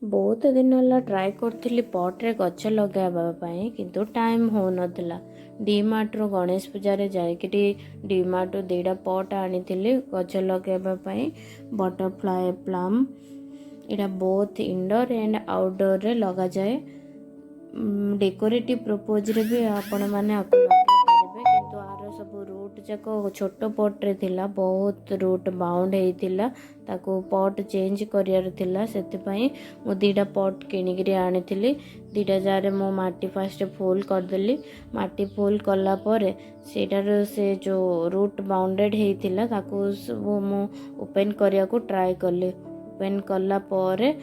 बहुत दिन है ट्राए करी पट्रे गच लगाई किंतु टाइम हो नाला डीमार्ट रो गणेश पूजा जाकि डीमार्ट दुईटा पट आनी गच लगाई बटरफ्लाए प्लम यहाँ बहुत इंडोर एंड आउटडोर रे लगा जाए डेकोरेटिव प्रपोज रे भी आपण मैंने किंतु आर सब रूट जाक छोट पट्रे थिला बहुत रूट बाउंड होता ताको पट चेंज करार थिला सेतिपई मु दीटा पट किणिकी आनी दीटा जार मो माटी फास्ट फुल करदेली माटी फुल कला परे सेटार से जो रूट बाउंडेड होता ताको मु ओपन करिया को ट्राई कली ओपन कला परे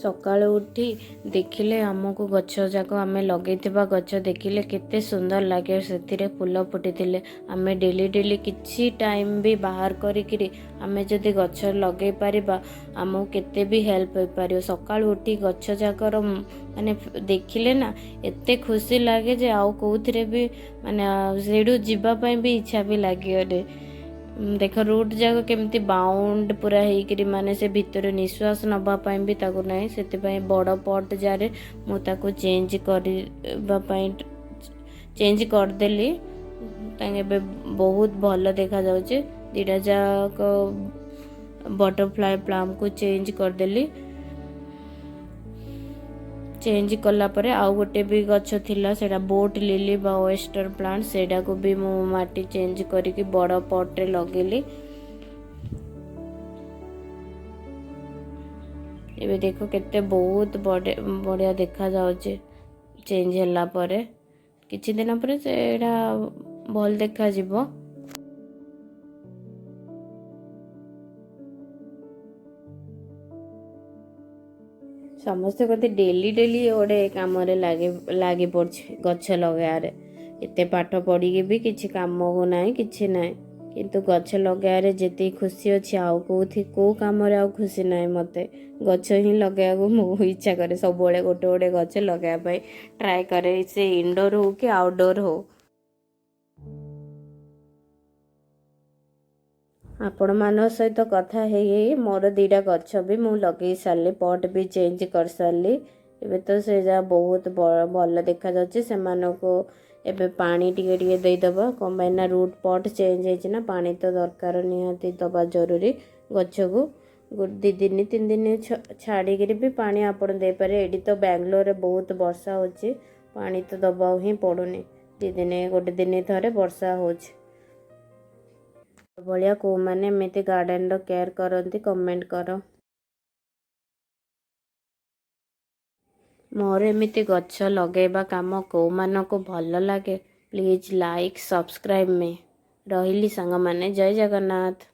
सकाळु उठी देखिले आमको गछ जाक आम लगे गछ देखिले केते सुंदर लगे से फूल फुटी आम डेली डेली किछि टाइम भी बाहर करी आमे जदि गछ लगे पारिबा आमको केते भी हेल्प हो पारियो सकाळु उठी गछ जाकर माने देखिले ना एते खुशी लगे जे आउ कोउथरे भी माने सेडू जीवा पई भी इच्छा भी लागियो देख रूट जाक केमती बाउंड पूरा होकर माने से भितर निश्वास नवापाई भी ताकू नहीं से बड़ पट जार मुझे चेंज करने चेंज करदेली बहुत भल देखा जाउचे दीटा जाक बटरफ्लाई प्लम को चेंज करदेली चेंज कला परे आउ गोटे भी गछ थिला सेटा बोट लिली बा वेस्टर प्लांट सेटा को भी मु माटी चेंज करके बड़ पट रे लगेली एबे देखो केते बहुत बढ़िया देखा जाउचे चेंज होला परे किछि दिन परे सेटा भल देखा जिवो समस्ते कहते डेली डेली गोटे कम लगी पड़े गछ लगार एत पाठ पढ़ी भी किसी कम को ना कि ना किंतु गछ लगार जिते खुशी अच्छी आउ कौ कम खुशी ना मत गछ ही लगे मो इच्छा करे सब गोटे गोटे गछ लगाई ट्राए करे से इनडोर हो कि आउटडोर हो आपण मान सहित कथा है मोर दीटा गछ भी मु लगे सारे पट भी चेंज कर सारी एबे तो से जा बहुत भल देखा जाच्छे से मानको एबे पानी टिके टिके देदब कम रूट पट चेंज होना पानी तो दरकार निहाती दबा जरूरी गछ को 2 दिन 3 दिन छाड़ी भी पानी आपण दे पारे एडी तो बेंगलोर रे बहुत वर्षा होची पानी तो दबा ही पड़ुनी 2 दिन गोटे दिन थरे वर्षा होची भाया को मैंने एमती गार्डन रो केयर करती कमेंट कर मोर एमती गछ लगेबा काम को मान को भल लगे प्लीज लाइक सब्सक्राइब में रही सांग माने जय जगन्नाथ।